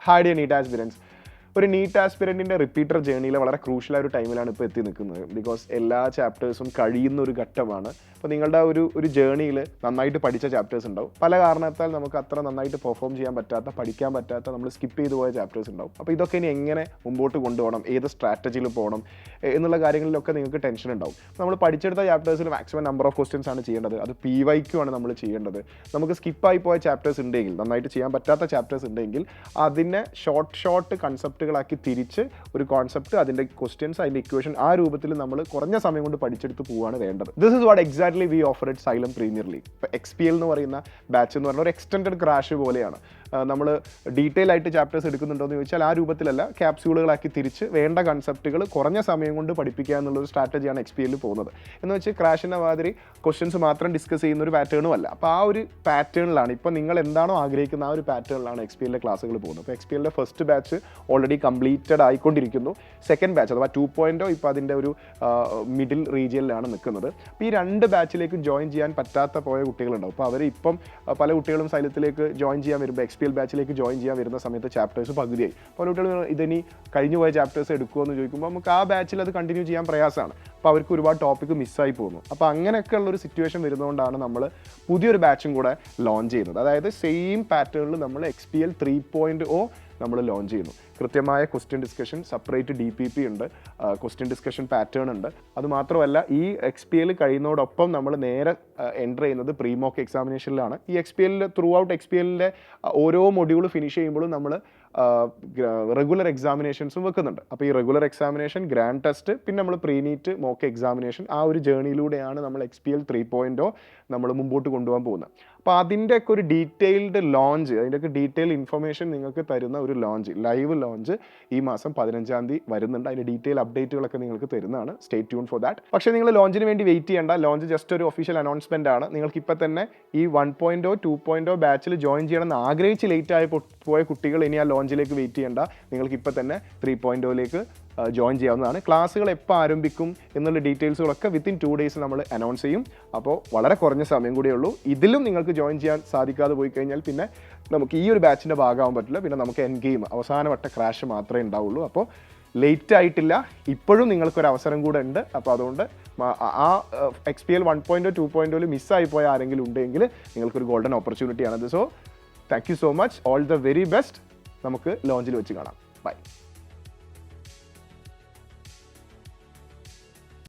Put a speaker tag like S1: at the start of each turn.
S1: Hi dear NEET aspirants. ഒരു NEET ആസ്പിരൻറ്റിൻ്റെ repeater ജേണിയിൽ വളരെ ക്രൂഷ്യലായ ഒരു ടൈമിലാണ് ഇപ്പോൾ എത്തി നിൽക്കുന്നത്. ബിക്കോസ് എല്ലാ ചാപ്റ്റേഴ്സും കഴിയുന്ന ഒരു ഘട്ടമാണ്. അപ്പോൾ നിങ്ങളുടെ ഒരു ജേണിയിൽ നന്നായിട്ട് പഠിച്ച ചാപ്റ്റേഴ്സ് ഉണ്ടാവും. പല കാരണത്താൽ നമുക്ക് അത്ര നന്നായിട്ട് പെർഫോം ചെയ്യാൻ പറ്റാത്ത, പഠിക്കാൻ പറ്റാത്ത, നമ്മൾ സ്കിപ്പ് ചെയ്തു പോയ ചാപ്റ്റേഴ്സ് ഉണ്ടാവും. അപ്പോൾ ഇതൊക്കെ ഇനി എങ്ങനെ മുമ്പോട്ട് കൊണ്ടുപോകണം, ഏത് സ്ട്രാറ്റജിയിൽ പോകണം എന്നുള്ള കാര്യങ്ങളിലൊക്കെ നിങ്ങൾക്ക് ടെൻഷൻ ഉണ്ടാവും. നമ്മൾ പഠിച്ചെടുത്ത ചാപ്റ്റേഴ്സിൽ മാക്സിമം നമ്പർ ഓഫ് ക്വസ്റ്റ്യൻസ് ആണ് ചെയ്യേണ്ടത്. അത് PYQ ആണ് നമ്മൾ ചെയ്യേണ്ടത്. നമുക്ക് സ്കിപ്പായി പോയ ചാപ്റ്റേഴ്സ് ഉണ്ടെങ്കിൽ, നന്നായിട്ട് ചെയ്യാൻ പറ്റാത്ത ചാപ്റ്റേഴ്സ് ഉണ്ടെങ്കിൽ അതിനെ ഷോർട്ട് കൺസെപ്റ്റുകളാക്കി തിരിച്ച് ഒരു കോൺസെപ്റ്റ്, അതിൻ്റെ ക്വസ്റ്റ്യൻസ്, അതിൻ്റെ ഇക്വേഷൻ ആ രൂപത്തിൽ നമ്മൾ കുറഞ്ഞ സമയം കൊണ്ട് പഠിച്ചെടുത്ത് പോവുകയാണ് വേണ്ടത്. This is what exactly V offer at xylem premier league. ഇപ്പോൾ XPL എന്ന് പറയുന്ന ബാച്ച് എന്ന് പറഞ്ഞാൽ ഒരു എക്സ്റ്റൻഡഡ് ക്രാഷ് പോലെയാണ്. നമ്മൾ ഡീറ്റെയിൽ ആയിട്ട് ചാപ്റ്റേഴ്സ് എടുക്കുന്നുണ്ടോ എന്ന് ചോദിച്ചാൽ ആ രൂപത്തിലല്ല, ക്യാപ്സ്യൂളുകളാക്കി തിരിച്ച് വേണ്ട കൺസെപ്റ്റുകൾ കുറഞ്ഞ സമയം കൊണ്ട് പഠിപ്പിക്കുക എന്നുള്ളൊരു സ്ട്രാറ്റജിയാണ് XPL പോകുന്നത്. എന്ന് വെച്ച് ക്രാഷിൻ്റെ മാതിരി ക്വസ്റ്റ്യൻസ് മാത്രം ഡിസ്കസ് ചെയ്യുന്ന ഒരു പാറ്റേണും അല്ല. അപ്പോൾ ആ ഒരു പാറ്റേണിലാണ്, ഇപ്പോൾ നിങ്ങൾ എന്താണോ ആഗ്രഹിക്കുന്ന ആ ഒരു പാറ്റേണിലാണ് XPLൻ്റെ ക്ലാസ്സുകൾ പോകുന്നത്. അപ്പോൾ XPLൻ്റെ ഫസ്റ്റ് ബാച്ച് ഓൾറെഡി കംപ്ലീറ്റഡ് ആയിക്കൊണ്ടിരിക്കുന്നു. സെക്കൻഡ് ബാച്ച് അഥവാ 2.0 ഇപ്പോൾ അതിൻ്റെ ഒരു മിഡിൽ റീജിയനിലാണ് നിൽക്കുന്നത്. അപ്പോൾ ഈ രണ്ട് ബാച്ചിലേക്ക് ജോയിൻ ചെയ്യാൻ പറ്റാത്ത പോയ കുട്ടികളുണ്ടാവും. അപ്പോൾ അവർ ഇപ്പം പല കുട്ടികളും സൈലത്തിലേക്ക് ജോയിൻ ചെയ്യാൻ വരുമ്പോൾ, XPL ബാച്ചിലേക്ക് ജോയിൻ ചെയ്യാൻ വരുന്ന സമയത്ത് ചാപ്റ്റേഴ്സ് പകുതിയായി. പല കുട്ടികൾ ഇതിനി കഴിഞ്ഞു പോയ ചാപ്റ്റേഴ്സ് എടുക്കുമോ എന്ന് ചോദിക്കുമ്പോൾ നമുക്ക് ആ ബാച്ചിൽ അത് കണ്ടിന്യൂ ചെയ്യാൻ പ്രയാസമാണ്. അപ്പോൾ അവർക്ക് ഒരുപാട് ടോപ്പിക്ക് മിസ്സായി പോകുന്നു. അപ്പോൾ അങ്ങനെയൊക്കെ ഉള്ളൊരു സിറ്റുവേഷൻ വരുന്നതുകൊണ്ടാണ് നമ്മൾ പുതിയൊരു ബാച്ചും കൂടെ ലോഞ്ച് ചെയ്യുന്നത്. അതായത് സെയിം പാറ്റേണിൽ നമ്മൾ XPL 3.0 നമ്മൾ ലോഞ്ച് ചെയ്യുന്നു. കൃത്യമായ ക്വസ്റ്റ്യൻ ഡിസ്കഷൻ, സെപ്പറേറ്റ് DPP ഉണ്ട്, ക്വസ്റ്റ്യൻ ഡിസ്കഷൻ പാറ്റേൺ ഉണ്ട്. അതുമാത്രമല്ല ഈ XPL കഴിയുന്നതോടൊപ്പം നമ്മൾ നേരെ എൻ്റർ ചെയ്യുന്നത് പ്രീ മോക്ക് എക്സാമിനേഷനിലാണ്. ഈ ത്രൂ ഔട്ട് XPLൻ്റെ ഓരോ മൊഡ്യൂൾ ഫിനിഷ് ചെയ്യുമ്പോഴും നമ്മൾ റെഗുലർ എക്സാമിനേഷൻസും വെക്കുന്നുണ്ട്. അപ്പോൾ ഈ റെഗുലർ എക്സാമിനേഷൻ, ഗ്രാൻഡ് ടെസ്റ്റ്, പിന്നെ നമ്മൾ പ്രീ നീറ്റ്, മോക്ക് എക്സാമിനേഷൻ, ആ ഒരു ജേണിയിലൂടെയാണ് നമ്മൾ XPL 3.0 നമ്മൾ മുമ്പോട്ട് കൊണ്ടുപോകാൻ പോകുന്നത്. അപ്പോൾ അതിൻ്റെയൊക്കെ ഒരു ഡീറ്റെയിൽഡ് ലോഞ്ച്, അതിൻ്റെയൊക്കെ ഡീറ്റെയിൽ ഇൻഫർമേഷൻ നിങ്ങൾക്ക് തരുന്ന ഒരു ലോഞ്ച്, ലൈവ് ലോഞ്ച് ഈ മാസം 15-ാം തീയതി വരുന്നുണ്ട്. അതിൻ്റെ ഡീറ്റെയിൽ അപ്ഡേറ്റുകളൊക്കെ നിങ്ങൾക്ക് തരുന്നതാണ്. Stay tune for that. പക്ഷേ നിങ്ങൾ ലോഞ്ചിന് വേണ്ടി വെയിറ്റ് ചെയ്യേണ്ട. ലോഞ്ച് ജസ്റ്റ് ഒരു ഒഫീഷ്യൽ അനൗൺസ്മെൻ്റ് ആണ്. നിങ്ങൾക്ക് ഇപ്പോൾ തന്നെ ഈ 1.0, 2.0 ബാച്ചിൽ ജോയിൻ ചെയ്യണമെന്ന് ആഗ്രഹിച്ച് ലേറ്റ് ആയി പോയ കുട്ടികൾ ഇനി ആ ലോഞ്ചിലേക്ക് വെയിറ്റ് ചെയ്യേണ്ട. നിങ്ങൾക്ക് ഇപ്പോൾ തന്നെ 3.0ലേക്ക് ജോയിൻ ചെയ്യാവുന്നതാണ്. ക്ലാസ്സുകൾ എപ്പോൾ ആരംഭിക്കും എന്നുള്ള ഡീറ്റെയിൽസുകളൊക്കെ വിത്തിൻ 2 days നമ്മൾ അനൗൺസ് ചെയ്യും. അപ്പോൾ വളരെ കുറഞ്ഞ സമയം കൂടിയേ ഉള്ളൂ. ഇതിലും നിങ്ങൾക്ക് ജോയിൻ ചെയ്യാൻ സാധിക്കാതെ പോയി കഴിഞ്ഞാൽ പിന്നെ നമുക്ക് ഈ ഒരു ബാച്ചിൻ്റെ ഭാഗമാകാൻ പറ്റില്ല. പിന്നെ നമുക്ക് എൻഡ് ഗെയിം, അവസാനവട്ട ക്രാഷ് മാത്രമേ ഉണ്ടാവുള്ളൂ. അപ്പോൾ ലേറ്റ് ആയിട്ടില്ല, ഇപ്പോഴും നിങ്ങൾക്കൊരു അവസരം കൂടെ ഉണ്ട്. അപ്പോൾ അതുകൊണ്ട് ആ XPL 1.0, 2.0 മിസ്സായി പോയ ആരെങ്കിലും ഉണ്ടെങ്കിൽ നിങ്ങൾക്കൊരു ഗോൾഡൻ ഓപ്പർച്യൂണിറ്റിയാണത്. So thank you so much, all the very best. നമുക്ക് ലോഞ്ചിൽ വെച്ച് കാണാം. ബൈ.